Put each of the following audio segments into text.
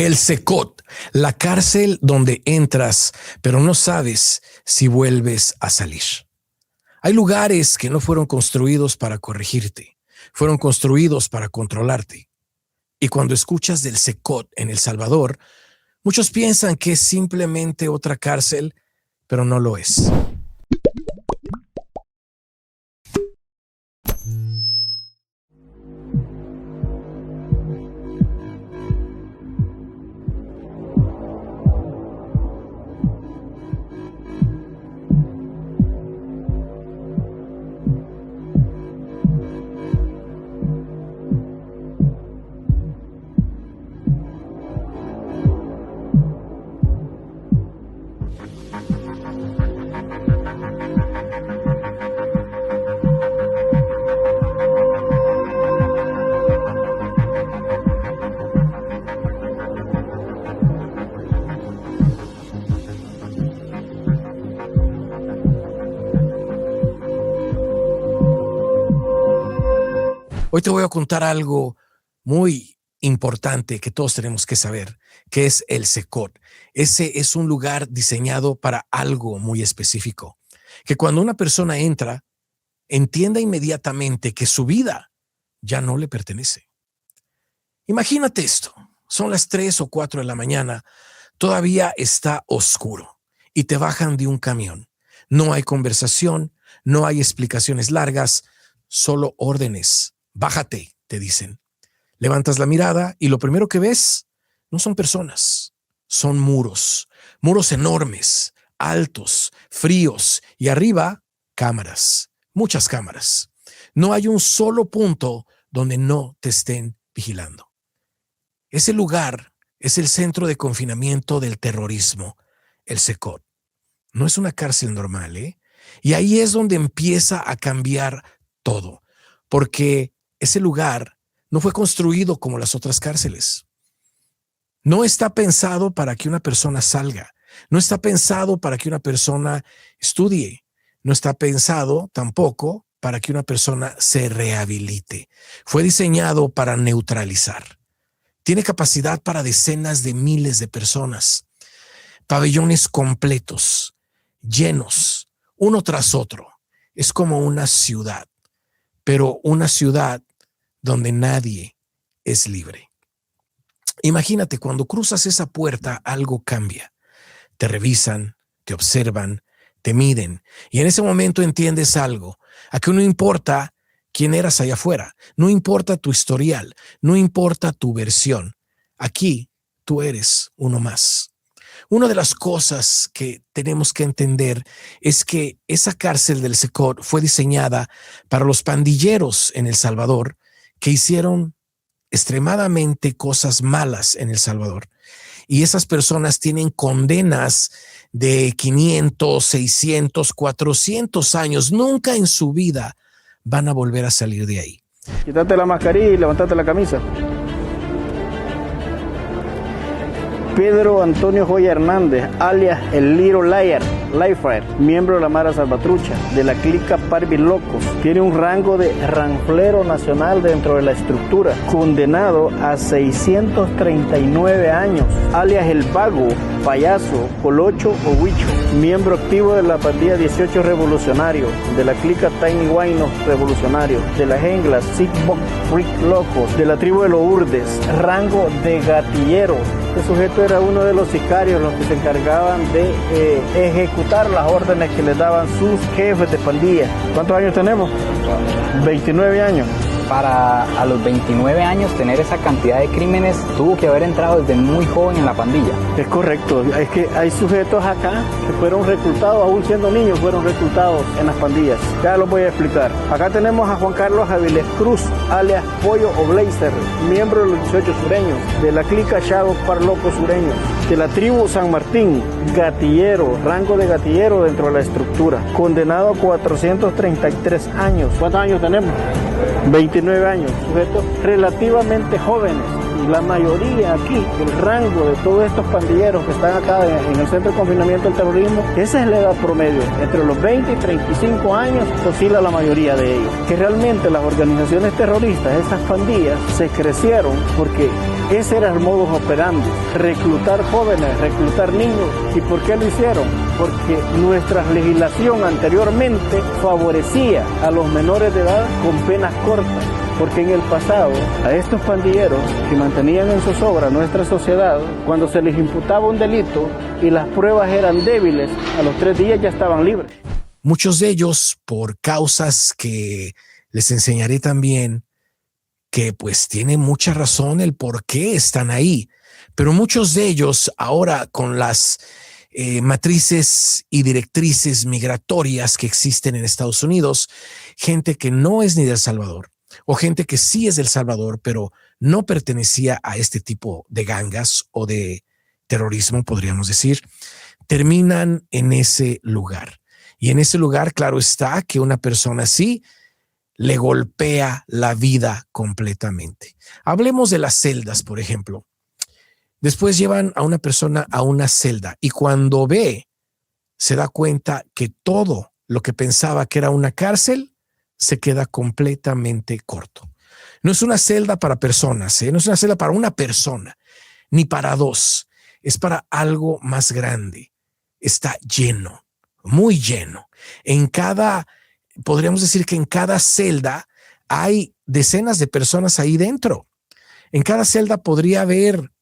El Secot, la cárcel donde entras, pero no sabes si vuelves a salir. Hay lugares que no fueron construidos para corregirte, fueron construidos para controlarte. Y cuando escuchas del Secot en El Salvador, muchos piensan que es simplemente otra cárcel, pero no lo es. Hoy te voy a contar algo muy importante que todos tenemos que saber, que es el Secot. Ese es un lugar diseñado para algo muy específico, que cuando una persona entra, entienda inmediatamente que su vida ya no le pertenece. Imagínate esto, son las 3 o 4 de la mañana, todavía está oscuro y te bajan de un camión. No hay conversación, no hay explicaciones largas, solo órdenes. Bájate, te dicen. Levantas la mirada y lo primero que ves no son personas, son muros. Muros enormes, altos, fríos y arriba cámaras, muchas cámaras. No hay un solo punto donde no te estén vigilando. Ese lugar es el centro de confinamiento del terrorismo, el Secot. No es una cárcel normal, ¿eh? Y ahí es donde empieza a cambiar todo, porque ese lugar no fue construido como las otras cárceles. No está pensado para que una persona salga. No está pensado para que una persona estudie. No está pensado tampoco para que una persona se rehabilite. Fue diseñado para neutralizar. Tiene capacidad para decenas de miles de personas. Pabellones completos, llenos, uno tras otro. Es como una ciudad, pero una ciudad donde nadie es libre. Imagínate, cuando cruzas esa puerta, algo cambia. Te revisan, te observan, te miden, y en ese momento entiendes algo. Aquí no importa quién eras allá afuera, no importa tu historial, no importa tu versión. Aquí tú eres uno más. Una de las cosas que tenemos que entender es que esa cárcel del Secot fue diseñada para los pandilleros en El Salvador que hicieron extremadamente cosas malas en El Salvador. Y esas personas tienen condenas de 500, 600, 400 años. Nunca en su vida van a volver a salir de ahí. Quítate la mascarilla y levantate la camisa. Pedro Antonio Joya Hernández, alias el Little Liar, miembro de la Mara Salvatrucha, de la clica Parvis Locos. Tiene un rango de ranflero nacional dentro de la estructura, condenado a 639 años, alias el Vago, Payaso, Colocho o Huicho. Miembro activo de la pandilla 18 Revolucionario, de la clica Tiny Guaynos Revolucionario, de la Jengla Sigbox Freak Locos, de la tribu de los Urdes, rango de gatillero. Este sujeto era uno de los sicarios, los que se encargaban de ejecutar las órdenes que les daban sus jefes de pandilla. ¿Cuántos años tenemos? 29 años. Para a los 29 años tener esa cantidad de crímenes, tuvo que haber entrado desde muy joven en la pandilla. Es correcto, es que hay sujetos acá que fueron reclutados, aún siendo niños, fueron reclutados en las pandillas. Ya lo voy a explicar. Acá tenemos a Juan Carlos Avilés Cruz, alias Pollo o Blazer, miembro de los 18 sureños, de la clica Shadow Par Locos sureños, de la tribu San Martín, gatillero, rango de gatillero dentro de la estructura, condenado a 433 años. ¿Cuántos años tenemos? 29 años, sujetos relativamente jóvenes, la mayoría aquí, el rango de todos estos pandilleros que están acá en el centro de confinamiento del terrorismo, esa es la edad promedio, entre los 20 y 35 años oscila la mayoría de ellos. Que realmente las organizaciones terroristas, estas pandillas, se crecieron porque ese era el modus operandi, reclutar jóvenes, reclutar niños. ¿Y por qué lo hicieron? Porque nuestra legislación anteriormente favorecía a los menores de edad con penas cortas. Porque en el pasado, a estos pandilleros que mantenían en zozobra nuestra sociedad, cuando se les imputaba un delito y las pruebas eran débiles, a los 3 días ya estaban libres. Muchos de ellos, por causas que les enseñaré también, que pues tiene mucha razón el por qué están ahí, pero muchos de ellos ahora con las matrices y directrices migratorias que existen en Estados Unidos, gente que no es ni de El Salvador, o gente que sí es de El Salvador, pero no pertenecía a este tipo de gangas o de terrorismo, podríamos decir, terminan en ese lugar. Y en ese lugar, claro está que una persona así le golpea la vida completamente. Hablemos de las celdas, por ejemplo. Después llevan a una persona a una celda y cuando ve, se da cuenta que todo lo que pensaba que era una cárcel se queda completamente corto. No es una celda para personas, no es una celda para una persona, ni para dos. Es para algo más grande. Está lleno, muy lleno. Podríamos decir que en cada celda hay decenas de personas ahí dentro. En cada celda podría haber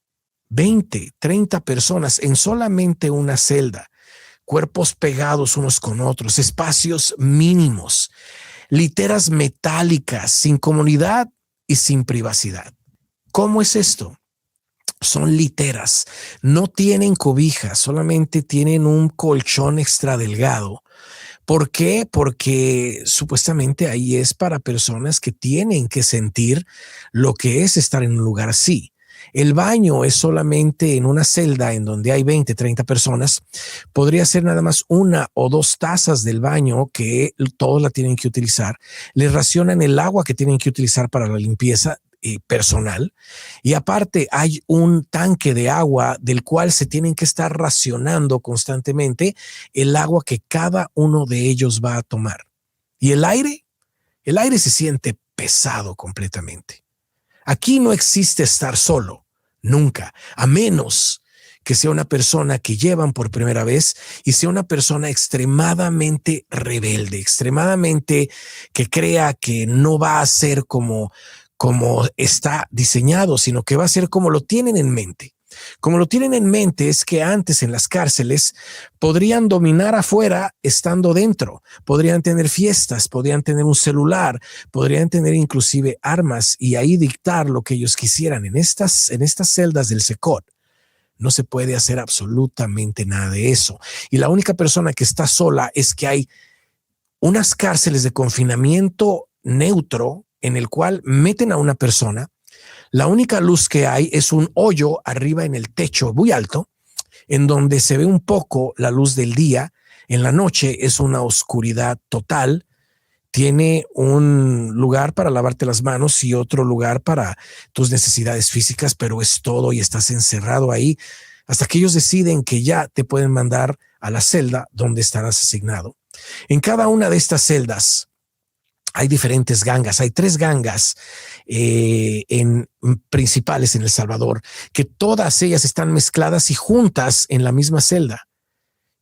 20, 30 personas en solamente una celda. Cuerpos pegados unos con otros, espacios mínimos, literas metálicas, sin comunidad y sin privacidad. ¿Cómo es esto? Son literas, no tienen cobijas, solamente tienen un colchón extra delgado. ¿Por qué? Porque supuestamente ahí es para personas que tienen que sentir lo que es estar en un lugar así. El baño es solamente en una celda en donde hay 20, 30 personas. Podría ser nada más 1 o 2 tazas del baño que todos la tienen que utilizar. Les racionan el agua que tienen que utilizar para la limpieza personal. Y aparte hay un tanque de agua del cual se tienen que estar racionando constantemente el agua que cada uno de ellos va a tomar. ¿Y el aire? El aire se siente pesado completamente. Aquí no existe estar solo, nunca, a menos que sea una persona que llevan por primera vez y sea una persona extremadamente rebelde, extremadamente que crea que no va a ser como está diseñado, sino que va a ser como lo tienen en mente. Como lo tienen en mente es que antes en las cárceles podrían dominar afuera estando dentro, podrían tener fiestas, podrían tener un celular, podrían tener inclusive armas y ahí dictar lo que ellos quisieran. En estas celdas del SECOT no se puede hacer absolutamente nada de eso. Y la única persona que está sola es que hay unas cárceles de confinamiento neutro en el cual meten a una persona. La única luz que hay es un hoyo arriba en el techo muy alto, en donde se ve un poco la luz del día. En la noche es una oscuridad total. Tiene un lugar para lavarte las manos y otro lugar para tus necesidades físicas, pero es todo y estás encerrado ahí hasta que ellos deciden que ya te pueden mandar a la celda donde estarás asignado. En cada una de estas celdas hay diferentes gangas, hay 3 gangas principales en El Salvador, que todas ellas están mezcladas y juntas en la misma celda.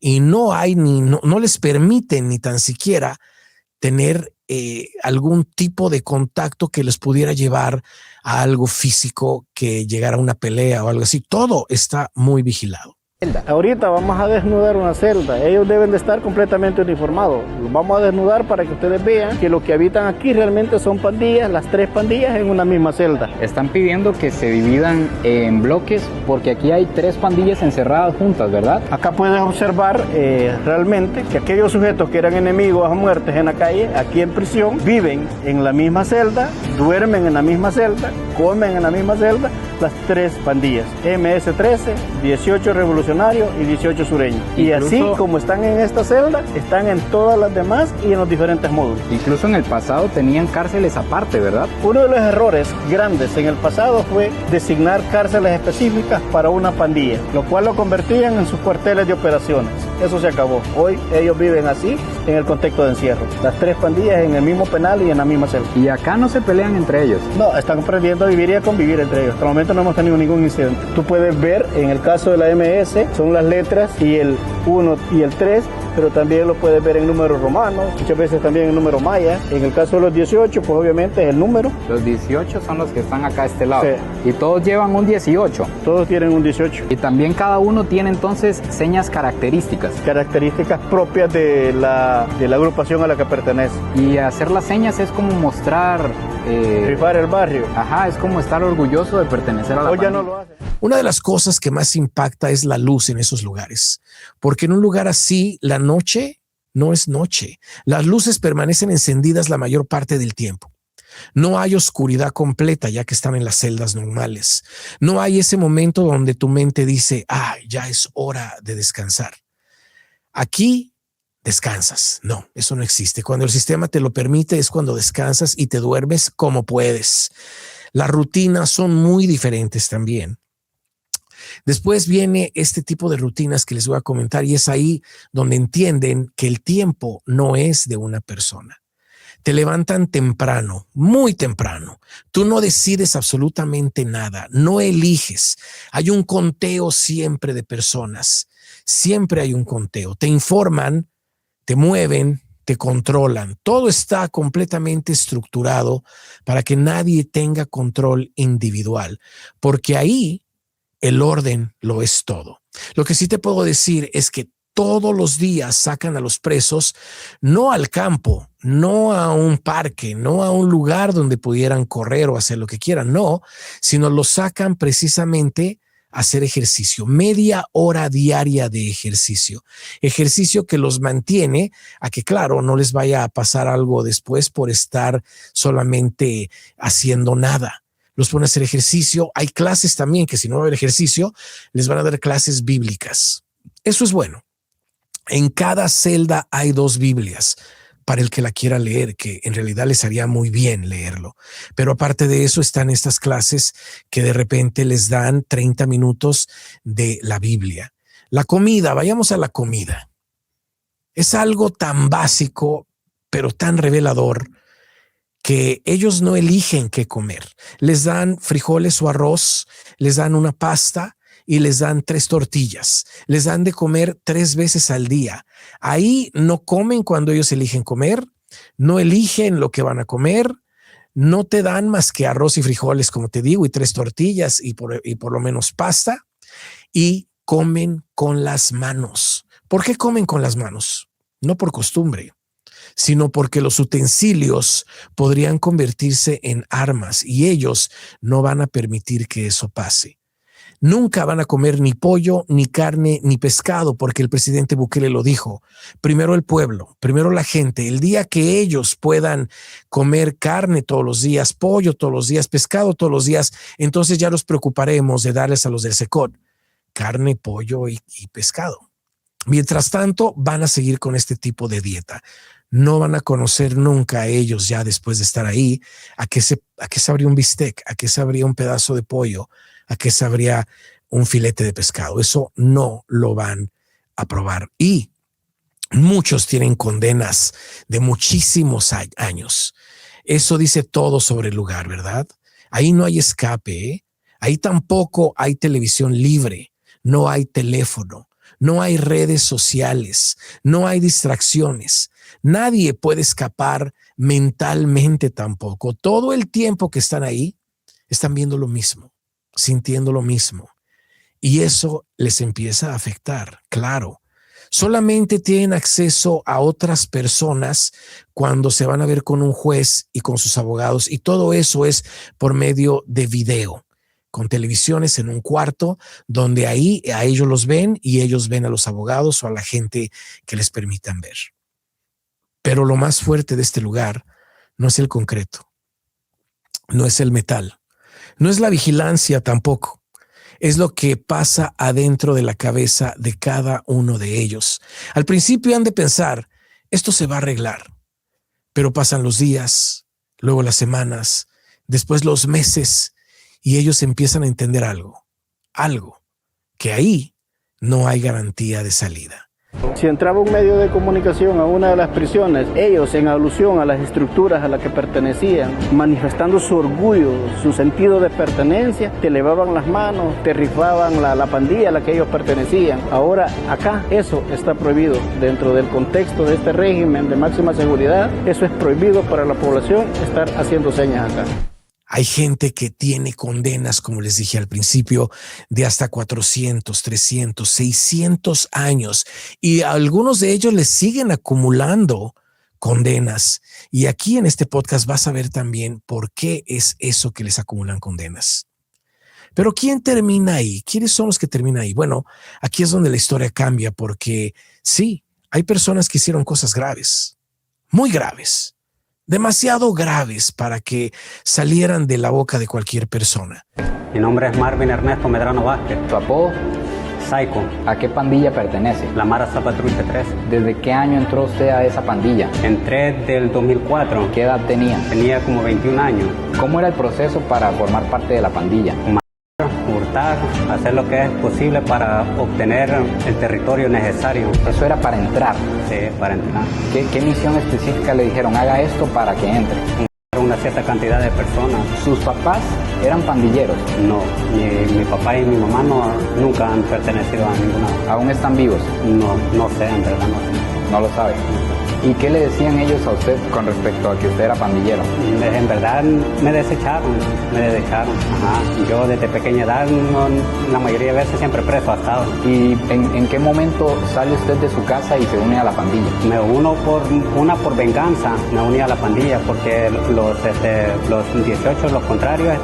Y no les permiten ni tan siquiera tener algún tipo de contacto que les pudiera llevar a algo físico, que llegara a una pelea o algo así. Todo está muy vigilado. Ahorita vamos a desnudar una celda. Ellos deben de estar completamente uniformados. Los vamos a desnudar para que ustedes vean que lo que habitan aquí realmente son pandillas, las 3 pandillas en una misma celda. Están pidiendo que se dividan en bloques porque aquí hay 3 pandillas encerradas juntas, ¿verdad? Acá puedes observar realmente que aquellos sujetos que eran enemigos a muertes en la calle, aquí en prisión, viven en la misma celda, duermen en la misma celda, comen en la misma celda, las 3 pandillas, MS-13, 18 revolucionarios y 18 sureños. Y así como están en esta celda, están en todas las demás y en los diferentes módulos. Incluso en el pasado tenían cárceles aparte, ¿verdad? Uno de los errores grandes en el pasado fue designar cárceles específicas para una pandilla, lo cual lo convertían en sus cuarteles de operaciones. Eso se acabó. Hoy ellos viven así en el contexto de encierro. Las 3 pandillas en el mismo penal y en la misma celda. Y acá no se pelean entre ellos. No, están aprendiendo a vivir y a convivir entre ellos. Hasta el momento no hemos tenido ningún incidente. Tú puedes ver en el caso de la MS, son las letras y el 1 y el 3, pero también lo puedes ver en números romanos, muchas veces también en número maya. En el caso de los 18, pues obviamente es el número. Los 18 son los que están acá a este lado. Sí. Y todos llevan un 18. Todos tienen un 18. Y también cada uno tiene entonces señas características. Características propias de la agrupación a la que pertenece. Y hacer las señas es como mostrar... rifar el barrio. Ajá, es como estar orgulloso de pertenecer a la Hoy ya pandilla. no lo hace. Una de las cosas que más impacta es la luz en esos lugares, porque en un lugar así la noche no es noche. Las luces permanecen encendidas la mayor parte del tiempo. No hay oscuridad completa ya que están en las celdas normales. No hay ese momento donde tu mente dice, ya es hora de descansar. Aquí descansas. No, eso no existe. Cuando el sistema te lo permite es cuando descansas y te duermes como puedes. Las rutinas son muy diferentes también. Después viene este tipo de rutinas que les voy a comentar y es ahí donde entienden que el tiempo no es de una persona. Te levantan temprano, muy temprano. Tú no decides absolutamente nada, no eliges. Hay un conteo siempre de personas, siempre hay un conteo. Te informan, te mueven, te controlan. Todo está completamente estructurado para que nadie tenga control individual, porque ahí el orden lo es todo. Lo que sí te puedo decir es que todos los días sacan a los presos, no al campo, no a un parque, no a un lugar donde pudieran correr o hacer lo que quieran, no, sino los sacan precisamente a hacer ejercicio, media hora diaria de ejercicio que los mantiene a que, claro, no les vaya a pasar algo después por estar solamente haciendo nada. Los ponen a hacer ejercicio. Hay clases también que si no va a haber ejercicio, les van a dar clases bíblicas. Eso es bueno. En cada celda hay 2 Biblias para el que la quiera leer, que en realidad les haría muy bien leerlo. Pero aparte de eso están estas clases que de repente les dan 30 minutos de la Biblia. La comida, vayamos a la comida. Es algo tan básico, pero tan revelador, que ellos no eligen qué comer. Les dan frijoles o arroz, les dan una pasta y les dan 3 tortillas. Les dan de comer 3 veces al día. Ahí no comen cuando ellos eligen comer, no eligen lo que van a comer, no te dan más que arroz y frijoles, como te digo, y 3 tortillas y por lo menos pasta, y comen con las manos. ¿Por qué comen con las manos? No por costumbre, sino porque los utensilios podrían convertirse en armas y ellos no van a permitir que eso pase. Nunca van a comer ni pollo, ni carne, ni pescado, porque el presidente Bukele lo dijo. Primero el pueblo, primero la gente. El día que ellos puedan comer carne todos los días, pollo todos los días, pescado todos los días, entonces ya nos preocuparemos de darles a los del SECOT carne, pollo y pescado. Mientras tanto, van a seguir con este tipo de dieta. No van a conocer nunca a ellos ya después de estar ahí a qué sabría un bistec, a qué sabría un pedazo de pollo, a qué sabría un filete de pescado. Eso no lo van a probar. Y muchos tienen condenas de muchísimos años. Eso dice todo sobre el lugar, ¿verdad? Ahí no hay escape, ¿eh? Ahí tampoco hay televisión libre, no hay teléfono, no hay redes sociales, no hay distracciones. Nadie puede escapar mentalmente tampoco. Todo el tiempo que están ahí, están viendo lo mismo, sintiendo lo mismo. Y eso les empieza a afectar, claro. Solamente tienen acceso a otras personas cuando se van a ver con un juez y con sus abogados. Y todo eso es por medio de video, con televisiones en un cuarto donde ahí a ellos los ven y ellos ven a los abogados o a la gente que les permitan ver. Pero lo más fuerte de este lugar no es el concreto, no es el metal, No es la vigilancia tampoco. Es lo que pasa adentro de la cabeza de cada uno de ellos. Al principio han de pensar, esto se va a arreglar, pero pasan los días, luego las semanas, después los meses, y ellos empiezan a entender algo, que ahí no hay garantía de salida. Si entraba un medio de comunicación a una de las prisiones, ellos, en alusión a las estructuras a las que pertenecían, manifestando su orgullo, su sentido de pertenencia, te elevaban las manos, te rifaban la pandilla a la que ellos pertenecían. Ahora, acá, eso está prohibido. Dentro del contexto de este régimen de máxima seguridad, eso es prohibido para la población estar haciendo señas acá. Hay gente que tiene condenas, como les dije al principio, de hasta 400, 300, 600 años, y a algunos de ellos les siguen acumulando condenas. Y aquí en este podcast vas a ver también por qué es eso que les acumulan condenas. Pero ¿quién termina ahí? ¿Quiénes son los que terminan ahí? Bueno, aquí es donde la historia cambia, porque sí, hay personas que hicieron cosas graves, muy graves, demasiado graves para que salieran de la boca de cualquier persona. Mi nombre es Marvin Ernesto Medrano Vázquez. ¿Tu apodo? Psycho. ¿A qué pandilla pertenece? La Mara Salvatrucha 3. ¿Desde qué año entró usted a esa pandilla? Entré del 2004. ¿Qué edad tenía? Tenía como 21 años. ¿Cómo era el proceso para formar parte de la pandilla? Hurtar, hacer lo que es posible para obtener el territorio necesario. Eso era para entrar. Sí, para entrar. ¿Qué misión específica le dijeron? Haga esto para que entre. Una cierta cantidad de personas. ¿Sus papás eran pandilleros? No, mi papá y mi mamá nunca han pertenecido a ninguna. ¿Aún están vivos? No sé, en verdad no sé. No lo sabe. ¿Y qué le decían ellos a usted con respecto a que usted era pandillero? En verdad me desecharon. Ajá. Yo desde pequeña edad, la mayoría de veces siempre preso ha estado. ¿Y en qué momento sale usted de su casa y se une a la pandilla? Me uno por venganza, me uní a la pandilla porque los 18, los contrarios,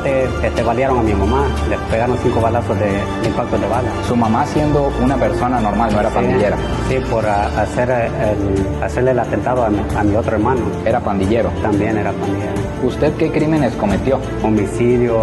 balearon a mi mamá, le pegaron 5 balazos de impactos de bala. Su mamá, siendo una persona normal, no era pandillera. Sí, por hacerle el atentado a mi otro hermano. ¿Era pandillero? También era pandillero. ¿Usted qué crímenes cometió? Homicidio,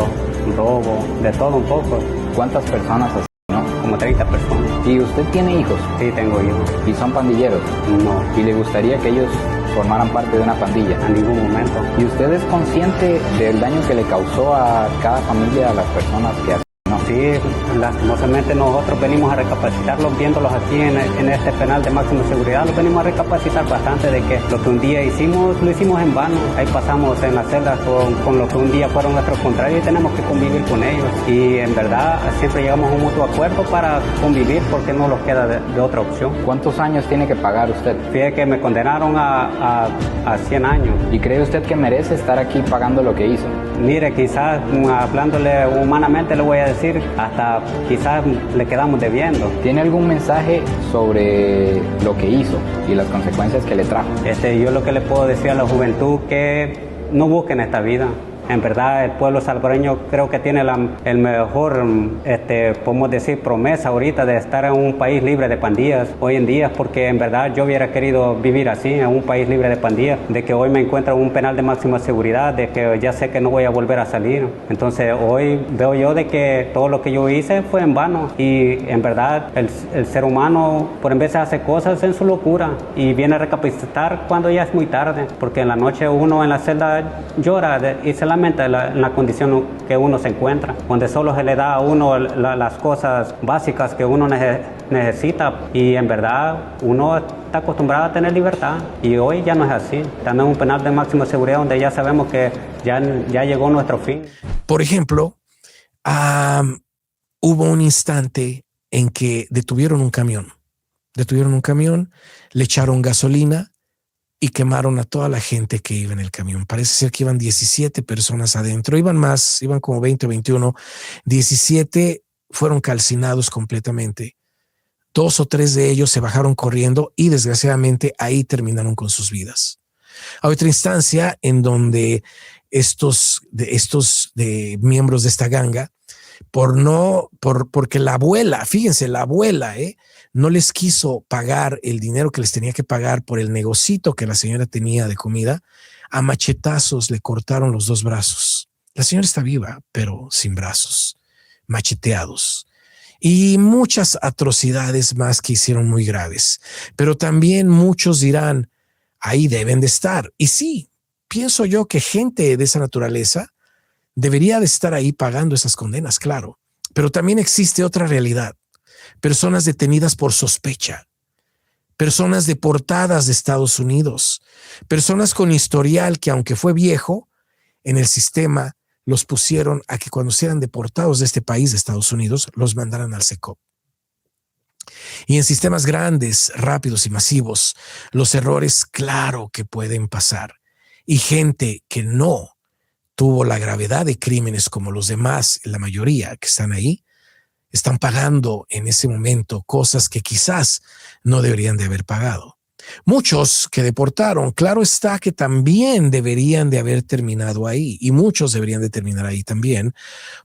robo, de todo un poco. ¿Cuántas personas asesinó? Como 30 personas. ¿Y usted tiene hijos? Sí, tengo hijos. ¿Y son pandilleros? No. ¿Y le gustaría que ellos formaran parte de una pandilla? En ningún momento. ¿Y usted es consciente del daño que le causó a cada familia, a las personas que asesinó? Sí, lastimosamente nosotros venimos a recapacitarlos, viéndolos aquí en este penal de máxima seguridad, los venimos a recapacitar bastante de que lo que un día hicimos, lo hicimos en vano. Ahí pasamos en las celdas con lo que un día fueron nuestros contrarios y tenemos que convivir con ellos. Y en verdad siempre llegamos a un mutuo acuerdo para convivir porque no nos queda de otra opción. ¿Cuántos años tiene que pagar usted? Fíjate que me condenaron a 100 años. ¿Y cree usted que merece estar aquí pagando lo que hizo? Mire, quizás hablándole humanamente le voy a decir, hasta quizás le quedamos debiendo. ¿Tiene algún mensaje sobre lo que hizo y las consecuencias que le trajo? Yo lo que le puedo decir a la juventud que no busquen esta vida. En verdad, el pueblo salvadoreño creo que tiene el mejor, podemos decir, promesa ahorita de estar en un país libre de pandillas hoy en día, porque en verdad yo hubiera querido vivir así, en un país libre de pandillas, de que hoy me encuentro en un penal de máxima seguridad, de que ya sé que no voy a volver a salir. Entonces hoy veo yo de que todo lo que yo hice fue en vano y en verdad el ser humano por veces hace cosas en su locura y viene a recapacitar cuando ya es muy tarde, porque en la noche uno en la celda llora y se lamenta en la condición que uno se encuentra, donde solo se le da a uno las cosas básicas que uno necesita y en verdad uno está acostumbrado a tener libertad y hoy ya no es así. Estamos en un penal de máxima seguridad donde ya sabemos que ya llegó nuestro fin. Por ejemplo, hubo un instante en que detuvieron un camión, le echaron gasolina y quemaron a toda la gente que iba en el camión. Parece ser que iban 17 personas adentro. Iban más, iban como 20 o 21. 17 fueron calcinados completamente. 2 o 3 de ellos se bajaron corriendo y desgraciadamente ahí terminaron con sus vidas. Hay otra instancia en donde estos miembros de esta ganga, porque la abuela, fíjense, la abuela, no les quiso pagar el dinero que les tenía que pagar por el negocito que la señora tenía de comida, a machetazos le cortaron los 2 brazos La señora está viva, pero sin brazos, macheteados. Y muchas atrocidades más que hicieron muy graves. Pero también muchos dirán, ahí deben de estar. Y sí, pienso yo que gente de esa naturaleza debería de estar ahí pagando esas condenas, claro. Pero también existe otra realidad. Personas detenidas por sospecha, personas deportadas de Estados Unidos, personas con historial que, aunque fue viejo, en el sistema los pusieron a que cuando sean deportados de este país, de Estados Unidos, los mandaran al SECOP. Y en sistemas grandes, rápidos y masivos, los errores, claro que pueden pasar. Y gente que no tuvo la gravedad de crímenes como los demás, la mayoría que están ahí, están pagando en ese momento cosas que quizás no deberían de haber pagado. Muchos que deportaron, claro está que también deberían de haber terminado ahí, y muchos deberían de terminar ahí también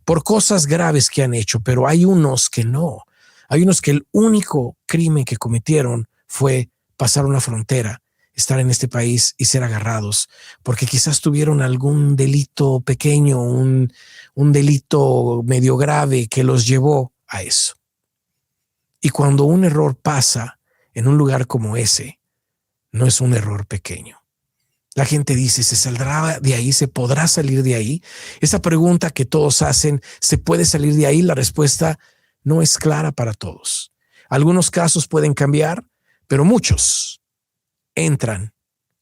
por cosas graves que han hecho, pero hay unos que no. Hay unos que el único crimen que cometieron fue pasar una frontera, estar en este país y ser agarrados, porque quizás tuvieron algún delito pequeño, un delito medio grave que los llevó a eso. Y cuando un error pasa en un lugar como ese, no es un error pequeño. La gente dice, ¿se saldrá de ahí? ¿Se podrá salir de ahí? Esa pregunta que todos hacen, ¿se puede salir de ahí? La respuesta no es clara para todos. Algunos casos pueden cambiar, pero muchos entran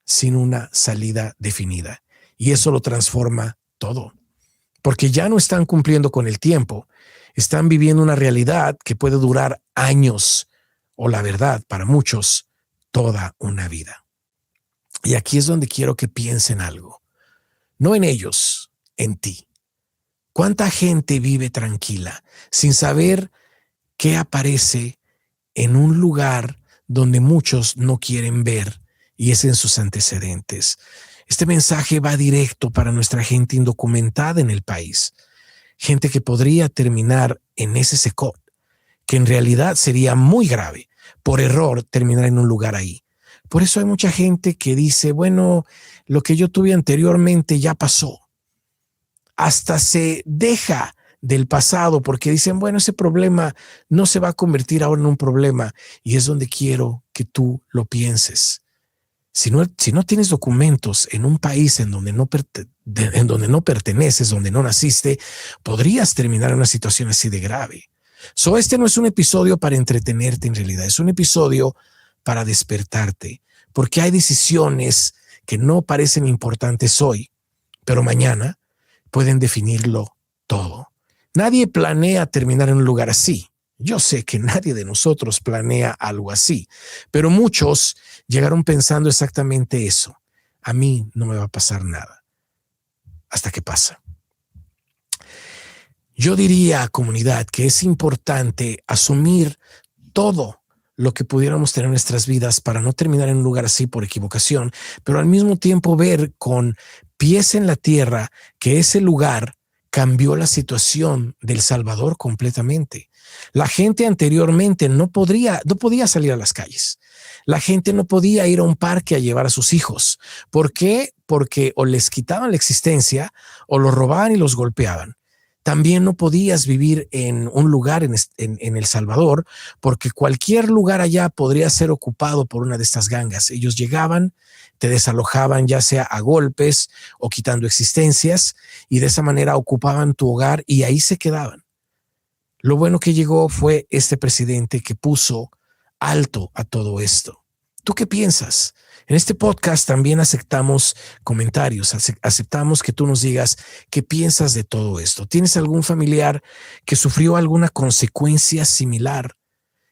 sin una salida definida. Y eso lo transforma todo. Porque ya no están cumpliendo con el tiempo. Están viviendo una realidad que puede durar años, o la verdad, para muchos, toda una vida. Y aquí es donde quiero que piensen algo. No en ellos, en ti. ¿Cuánta gente vive tranquila sin saber qué aparece en un lugar donde muchos no quieren ver, y es en sus antecedentes? Este mensaje va directo para nuestra gente indocumentada en el país. Gente que podría terminar en ese SECOT, que en realidad sería muy grave por error terminar en un lugar ahí. Por eso hay mucha gente que dice, bueno, lo que yo tuve anteriormente ya pasó. Hasta se deja del pasado porque dicen, bueno, ese problema no se va a convertir ahora en un problema. Y es donde quiero que tú lo pienses. Si no tienes documentos en un país en donde no perteneces, donde no naciste, podrías terminar en una situación así de grave. Este no es un episodio para entretenerte en realidad, es un episodio para despertarte, porque hay decisiones que no parecen importantes hoy, pero mañana pueden definirlo todo. Nadie planea terminar en un lugar así. Yo sé que nadie de nosotros planea algo así, pero muchos llegaron pensando exactamente eso. A mí no me va a pasar nada, hasta que pasa. Yo diría, comunidad, que es importante asumir todo lo que pudiéramos tener en nuestras vidas para no terminar en un lugar así por equivocación, pero al mismo tiempo ver con pies en la tierra que ese lugar cambió la situación del Salvador completamente. La gente anteriormente no podía salir a las calles. La gente no podía ir a un parque a llevar a sus hijos. ¿Por qué? Porque o les quitaban la existencia o los robaban y los golpeaban. También no podías vivir en un lugar en El Salvador porque cualquier lugar allá podría ser ocupado por una de estas gangas. Ellos llegaban, te desalojaban ya sea a golpes o quitando existencias y de esa manera ocupaban tu hogar y ahí se quedaban. Lo bueno que llegó fue este presidente que puso alto a todo esto. ¿Tú qué piensas? En este podcast también aceptamos comentarios, aceptamos que tú nos digas qué piensas de todo esto. ¿Tienes algún familiar que sufrió alguna consecuencia similar,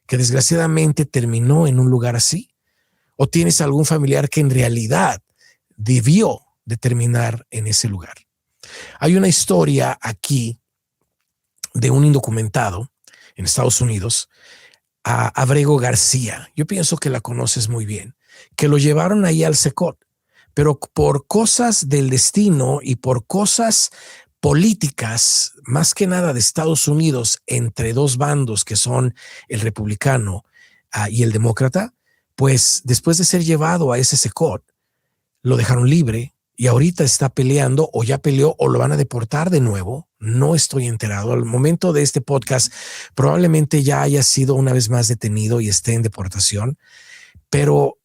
que desgraciadamente terminó en un lugar así? ¿O tienes algún familiar que en realidad debió de terminar en ese lugar? Hay una historia aquí de un indocumentado en Estados Unidos, a Abrego García. Yo pienso que la conoces muy bien, que lo llevaron ahí al SECOT, pero por cosas del destino y por cosas políticas, más que nada de Estados Unidos, entre dos bandos que son el republicano y el demócrata, pues después de ser llevado a ese SECOT, lo dejaron libre y ahorita está peleando o ya peleó o lo van a deportar de nuevo. No estoy enterado. Al momento de este podcast probablemente ya haya sido una vez más detenido y esté en deportación, pero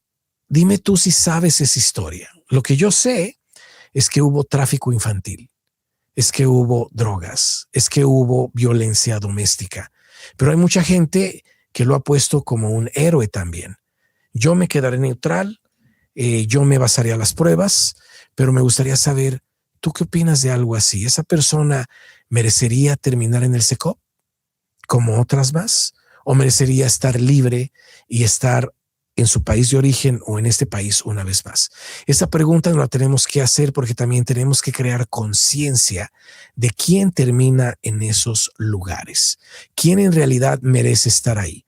dime tú si sabes esa historia. Lo que yo sé es que hubo tráfico infantil, es que hubo drogas, es que hubo violencia doméstica, pero hay mucha gente que lo ha puesto como un héroe también. Yo me quedaré neutral, yo me basaré a las pruebas, pero me gustaría saber, ¿tú qué opinas de algo así? ¿Esa persona merecería terminar en el SECOP como otras más? ¿O merecería estar libre y estar en su país de origen o en este país una vez más? Esa pregunta nos la tenemos que hacer porque también tenemos que crear conciencia de quién termina en esos lugares, quién en realidad merece estar ahí.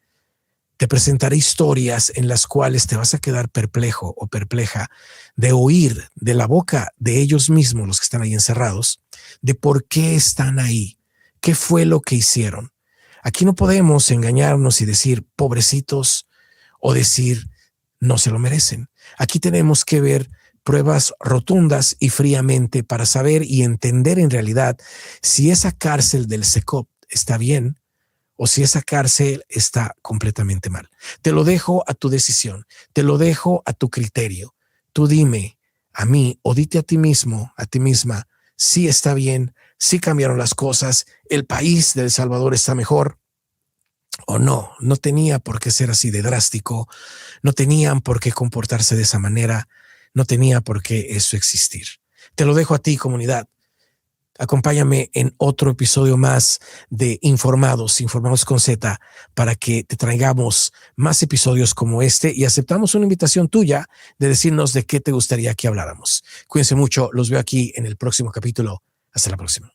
Te presentaré historias en las cuales te vas a quedar perplejo o perpleja de oír de la boca de ellos mismos, los que están ahí encerrados, de por qué están ahí, qué fue lo que hicieron. Aquí no podemos engañarnos y decir pobrecitos o decir no se lo merecen. Aquí tenemos que ver pruebas rotundas y fríamente para saber y entender en realidad si esa cárcel del SECOP está bien o si esa cárcel está completamente mal. Te lo dejo a tu decisión, te lo dejo a tu criterio. Tú dime a mí o dite a ti mismo, a ti misma, si está bien, si cambiaron las cosas, el país de El Salvador está mejor o no. No tenía por qué ser así de drástico, no tenían por qué comportarse de esa manera, no tenía por qué eso existir. Te lo dejo a ti, comunidad. Acompáñame en otro episodio más de Informados con Z, para que te traigamos más episodios como este y aceptamos una invitación tuya de decirnos de qué te gustaría que habláramos. Cuídense mucho, los veo aquí en el próximo capítulo. Hasta la próxima.